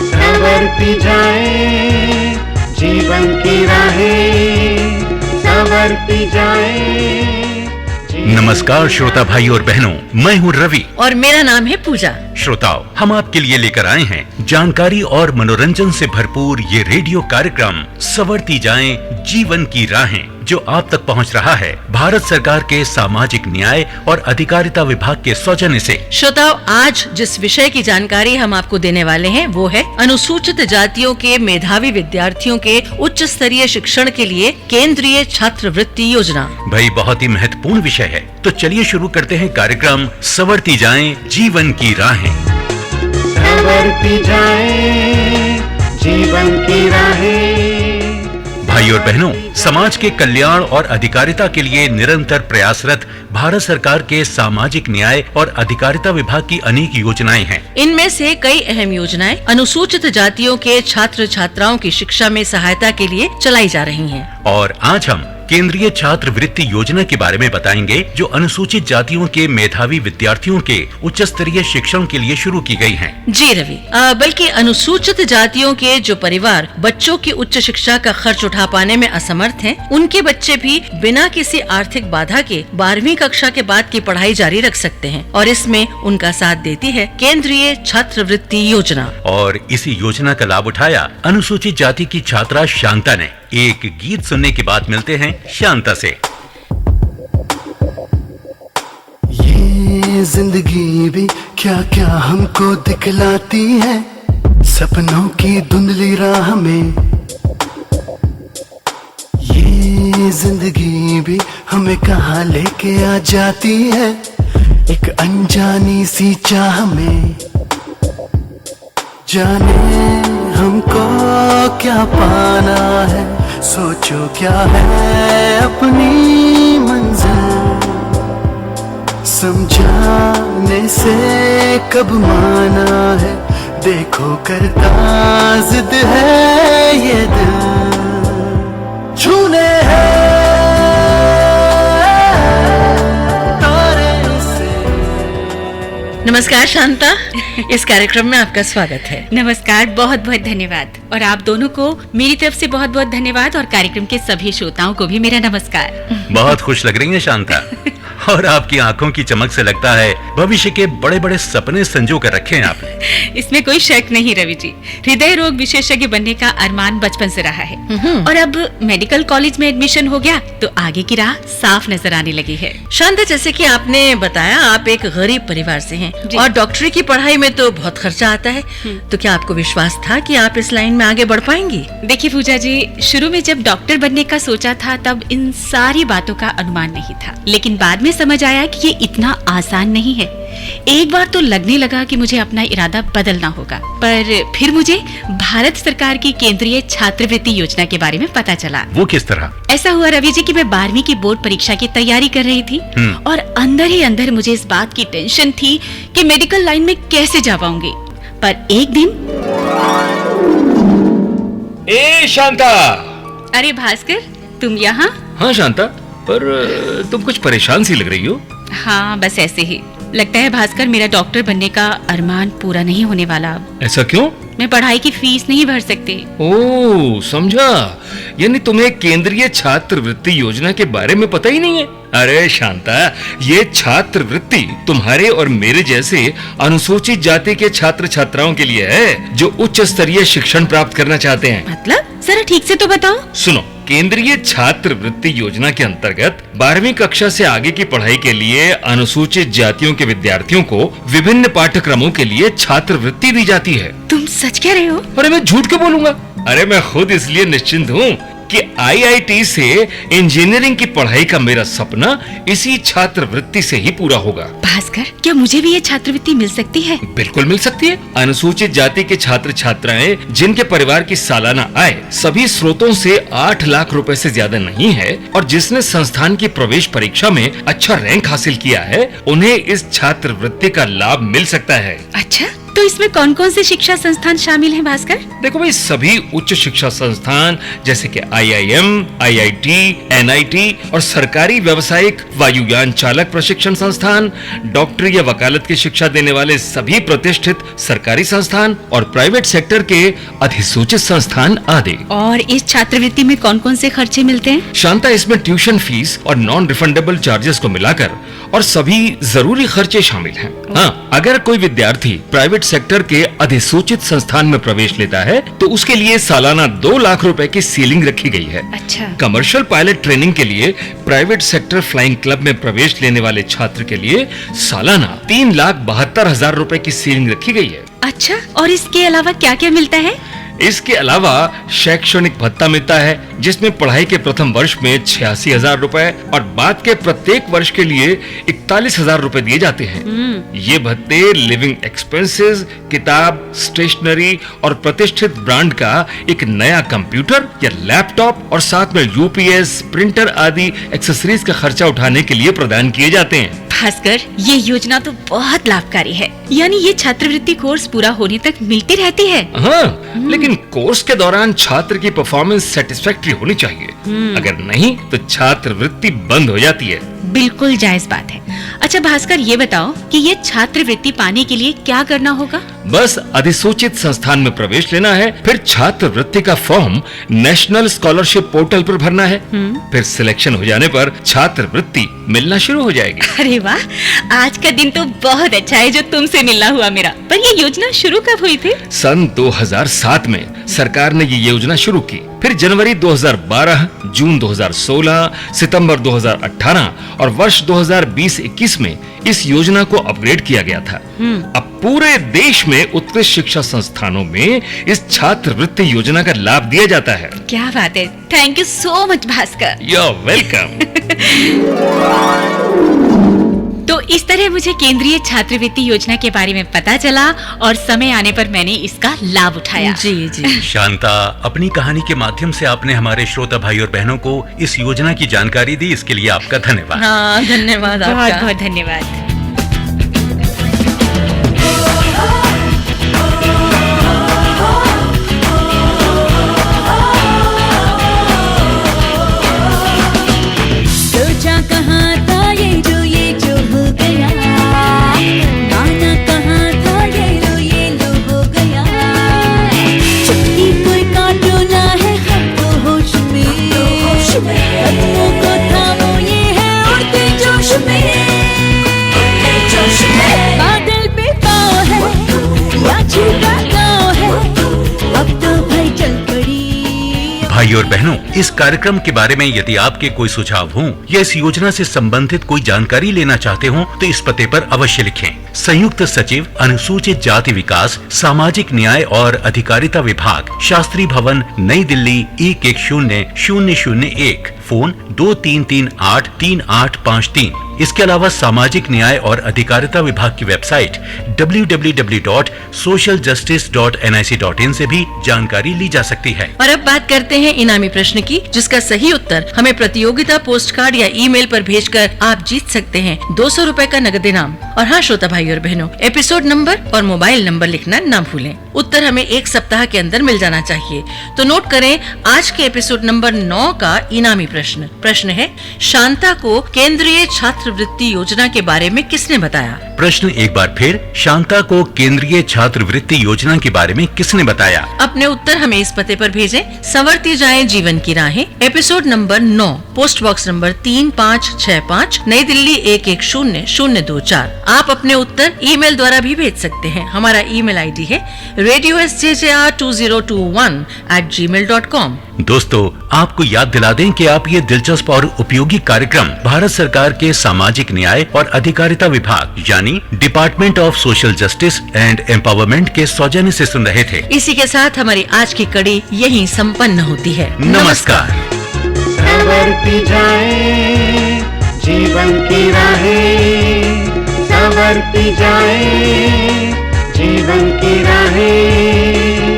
संवरती जाए जीवन की राहें, संवरती जाए। नमस्कार श्रोता भाई और बहनों, मैं हूँ रवि और मेरा नाम है पूजा। श्रोताओं, हम आपके लिए लेकर आए हैं जानकारी और मनोरंजन से भरपूर ये रेडियो कार्यक्रम संवरती जाएं जीवन की राहें, जो आप तक पहुंच रहा है भारत सरकार के सामाजिक न्याय और अधिकारिता विभाग के सौजन्य से। श्रोताओं, आज जिस विषय की जानकारी हम आपको देने वाले हैं वो है अनुसूचित जातियों के मेधावी विद्यार्थियों के उच्च स्तरीय शिक्षण के लिए केंद्रीय छात्रवृत्ति योजना। भाई, बहुत ही महत्वपूर्ण विषय है, तो चलिए शुरू करते हैं कार्यक्रम संवरती जाएं जीवन की राहें। संवरती जाए जीवन की राहें। भाई और बहनों, समाज के कल्याण और अधिकारिता के लिए निरंतर प्रयासरत भारत सरकार के सामाजिक न्याय और अधिकारिता विभाग की अनेक योजनाएं हैं। इनमें से कई अहम योजनाएं अनुसूचित जातियों के छात्र छात्राओं की शिक्षा में सहायता के लिए चलाई जा रही हैं। और आज हम केंद्रीय छात्रवृत्ति योजना के बारे में बताएंगे, जो अनुसूचित जातियों के मेधावी विद्यार्थियों के उच्च स्तरीय शिक्षण के लिए शुरू की गई है। जी रवि, बल्कि अनुसूचित जातियों के जो परिवार बच्चों की उच्च शिक्षा का खर्च उठा पाने में असमर्थ हैं, उनके बच्चे भी बिना किसी आर्थिक बाधा के 12वीं कक्षा के बाद की पढ़ाई जारी रख सकते हैं, और इसमें उनका साथ देती है केंद्रीय छात्रवृत्ति योजना। और इसी योजना का लाभ उठाया अनुसूचित जाति की छात्रा शांता ने। एक गीत सुनने के बाद मिलते हैं शांता से। ये जिंदगी भी क्या क्या हमको दिखलाती है, सपनों की धुंधली राह में। ये जिंदगी भी हमें कहाँ लेके आ जाती है, एक अनजानी सी चाह में। जाने हमको क्या पाना है, सोचो क्या है अपनी मंजिल, समझाने से कब माना है, देखो करता जिद है ये दिल, छूने है तारे से। नमस्कार शांता, इस कार्यक्रम में आपका स्वागत है। नमस्कार, बहुत बहुत धन्यवाद। और आप दोनों को मेरी तरफ से बहुत बहुत धन्यवाद, और कार्यक्रम के सभी श्रोताओं को भी मेरा नमस्कार। बहुत खुश लग रही हैं शांता, और आपकी आंखों की चमक से लगता है भविष्य के बड़े बड़े सपने संजो कर रखे हैं आपने। इसमें कोई शक नहीं रवि जी, हृदय रोग विशेषज्ञ बनने का अरमान बचपन से रहा है, और अब मेडिकल कॉलेज में एडमिशन हो गया तो आगे की राह साफ नजर आने लगी है। शांता, जैसे कि आपने बताया आप एक गरीब परिवार से हैं और डॉक्टरी की पढ़ाई में तो बहुत खर्चा आता है, तो क्या आपको विश्वास था कि आप इस लाइन में आगे बढ़ पाएंगी? देखिए पूजा जी, शुरू में जब डॉक्टर बनने का सोचा था तब इन सारी बातों का अनुमान नहीं था, लेकिन बाद में समझ आया कि ये इतना आसान नहीं है। एक बार तो लगने लगा कि मुझे अपना इरादा बदलना होगा, पर फिर मुझे भारत सरकार की केंद्रीय छात्रवृत्ति योजना के बारे में पता चला। वो किस तरह? ऐसा हुआ रवि जी कि मैं 12वीं की बोर्ड परीक्षा की तैयारी कर रही थी, और अंदर ही अंदर मुझे इस बात की टेंशन थी कि मेडिकल लाइन में कैसे जा पाऊंगी। पर एक दिन, ए शांता! अरे भास्कर, तुम यहाँ? हाँ शांता, पर तुम कुछ परेशान सी लग रही हो। हाँ, बस ऐसे ही। लगता है भास्कर, मेरा डॉक्टर बनने का अरमान पूरा नहीं होने वाला अब। ऐसा क्यों? मैं पढ़ाई की फीस नहीं भर सकती। ओह, समझा। यानी तुम्हें केंद्रीय छात्रवृत्ति योजना के बारे में पता ही नहीं है। अरे शांता, ये छात्रवृत्ति तुम्हारे और मेरे जैसे अनुसूचित जाति के छात्र छात्राओं के लिए है, जो उच्च स्तरीय शिक्षण प्राप्त करना चाहते हैं। मतलब जरा ठीक से तो बताओ। सुनो, केंद्रीय छात्रवृत्ति योजना के अंतर्गत 12वीं कक्षा से आगे की पढ़ाई के लिए अनुसूचित जातियों के विद्यार्थियों को विभिन्न पाठ्यक्रमों के लिए छात्रवृत्ति दी जाती है। तुम सच कह रहे हो? अरे मैं झूठ क्यों बोलूंगा? अरे मैं खुद इसलिए निश्चिंत हूँ कि IIT से इंजीनियरिंग की पढ़ाई का मेरा सपना इसी छात्रवृत्ति से ही पूरा होगा। भास्कर, क्या मुझे भी ये छात्रवृत्ति मिल सकती है? बिल्कुल मिल सकती है। अनुसूचित जाति के छात्र छात्राएं जिनके परिवार की सालाना आय सभी स्रोतों से 8 लाख रुपए से ज्यादा नहीं है, और जिसने संस्थान की प्रवेश परीक्षा में अच्छा रैंक हासिल किया है, उन्हें इस छात्रवृत्ति का लाभ मिल सकता है। अच्छा, तो इसमें कौन कौन से शिक्षा संस्थान शामिल हैं भास्कर? देखो भाई, सभी उच्च शिक्षा संस्थान जैसे कि IIM, IIT, NIT और सरकारी व्यावसायिक वायुयान चालक प्रशिक्षण संस्थान, डॉक्टरी या वकालत की शिक्षा देने वाले सभी प्रतिष्ठित सरकारी संस्थान और प्राइवेट सेक्टर के अधिसूचित संस्थान आदि। और इस छात्रवृत्ति में कौन कौन से खर्चे मिलते हैं? शांता, इसमें ट्यूशन फीस और नॉन रिफंडेबल चार्जेस को मिलाकर और सभी जरूरी खर्चे शामिल हैं। हाँ, अगर कोई विद्यार्थी प्राइवेट सेक्टर के अधिसूचित संस्थान में प्रवेश लेता है तो उसके लिए सालाना 2 लाख रुपए की सीलिंग रखी गई है। अच्छा। कमर्शियल पायलट ट्रेनिंग के लिए प्राइवेट सेक्टर फ्लाइंग क्लब में प्रवेश लेने वाले छात्र के लिए सालाना 3,72,000 रुपए की सीलिंग रखी गई है। अच्छा, और इसके अलावा क्या क्या मिलता है? इसके अलावा शैक्षणिक भत्ता मिलता है, जिसमें पढ़ाई के प्रथम वर्ष में 86,000 रुपए और बाद के प्रत्येक वर्ष के लिए 41,000 रुपए दिए जाते हैं। ये भत्ते लिविंग एक्सपेंसेस, किताब, स्टेशनरी और प्रतिष्ठित ब्रांड का एक नया कंप्यूटर या लैपटॉप और साथ में UPS, प्रिंटर आदि एक्सेसरीज का खर्चा उठाने के लिए प्रदान किए जाते हैं। भास्कर, ये योजना तो बहुत लाभकारी है। यानी ये छात्रवृत्ति कोर्स पूरा होने तक मिलती रहती है। हाँ, लेकिन कोर्स के दौरान छात्र की परफॉर्मेंस सेटिस्फैक्टरी होनी चाहिए। अगर नहीं तो छात्रवृत्ति बंद हो जाती है। बिल्कुल जायज बात है। अच्छा भास्कर, ये बताओ कि ये छात्रवृत्ति पाने के लिए क्या करना होगा? बस अधिसूचित संस्थान में प्रवेश लेना है, फिर छात्रवृत्ति का फॉर्म नेशनल स्कॉलरशिप पोर्टल पर भरना है। फिर सिलेक्शन हो जाने पर छात्रवृत्ति मिलना शुरू हो जाएगी। अरे वाह, आज का दिन तो बहुत अच्छा है जो तुमसे मिलना हुआ मेरा। पर ये योजना शुरू कब हुई थी? सन 2007 में सरकार ने ये योजना शुरू की। फिर जनवरी 2012, जून 2016, सितंबर 2018 और वर्ष 2020-21 में इस योजना को अपग्रेड किया गया था। अब पूरे देश में उत्कृष्ट शिक्षा संस्थानों में इस छात्रवृत्ति योजना का लाभ दिया जाता है। क्या बात है, thank you so much Bhaskar. You are welcome. तो इस तरह मुझे केंद्रीय छात्रवृत्ति योजना के बारे में पता चला और समय आने पर मैंने इसका लाभ उठाया। जी जी। शांता, अपनी कहानी के माध्यम से आपने हमारे श्रोता भाई और बहनों को इस योजना की जानकारी दी, इसके लिए आपका धन्यवाद। हाँ, धन्यवाद बहुत आपका। बहुत धन्यवाद। सोचा कहाँ था ये जो हो गया, माना कहाँ था ये लो हो गया। चुटकी कोई काटो ना है हमको होश में, कदमों को थामो ये है उड़ते जोश में। बादल पे पाँव है या छूटा गाँव है, अब तो भाई चल पड़ी। भाई और बहनों, इस कार्यक्रम के बारे में यदि आपके कोई सुझाव हों या इस योजना से संबंधित कोई जानकारी लेना चाहते हो तो इस पते पर अवश्य लिखें। संयुक्त सचिव, अनुसूचित जाति विकास, सामाजिक न्याय और अधिकारिता विभाग, शास्त्री भवन, नई दिल्ली 110001, फोन 23383853। इसके अलावा सामाजिक न्याय और अधिकारिता विभाग की वेबसाइट www.socialjustice.nic.in से भी जानकारी ली जा सकती है। और अब बात करते हैं इनामी प्रश्न की, जिसका सही उत्तर हमें प्रतियोगिता पोस्ट कार्ड या ईमेल पर भेजकर आप जीत सकते हैं 200 रुपए का नगद इनाम। और हाँ श्रोता भाई और बहनों, एपिसोड नंबर और मोबाइल नंबर लिखना न भूलें। उत्तर हमें 1 सप्ताह के अंदर मिल जाना चाहिए। तो नोट करें आज के एपिसोड नंबर 9 का इनामी प्रश्न है, शांता को केंद्रीय छात्रवृत्ति योजना के बारे में किसने बताया? प्रश्न एक बार फिर, शांता को केंद्रीय छात्रवृत्ति योजना के बारे में किसने बताया? अपने उत्तर हमें इस पते पर भेजें, संवरती जाए जीवन की राहें, episode number 9, post box number 3565, नई दिल्ली 110024। आप अपने उत्तर ईमेल द्वारा भी भेज सकते हैं। हमारा ईमेल आईडी है radiosjjr2021@gmail.com। दोस्तों, आपको याद दिला दें कि आप ये दिलचस्प और उपयोगी कार्यक्रम भारत सरकार के सामाजिक न्याय और अधिकारिता विभाग यानी department of social justice and empowerment के सौजन्य से सुन रहे थे। इसी के साथ हमारी आज की कड़ी यहीं संपन्न होती है। नमस्कार। संवरती जाए जीवन की राहें, संवरती जाए जीवन की राहें।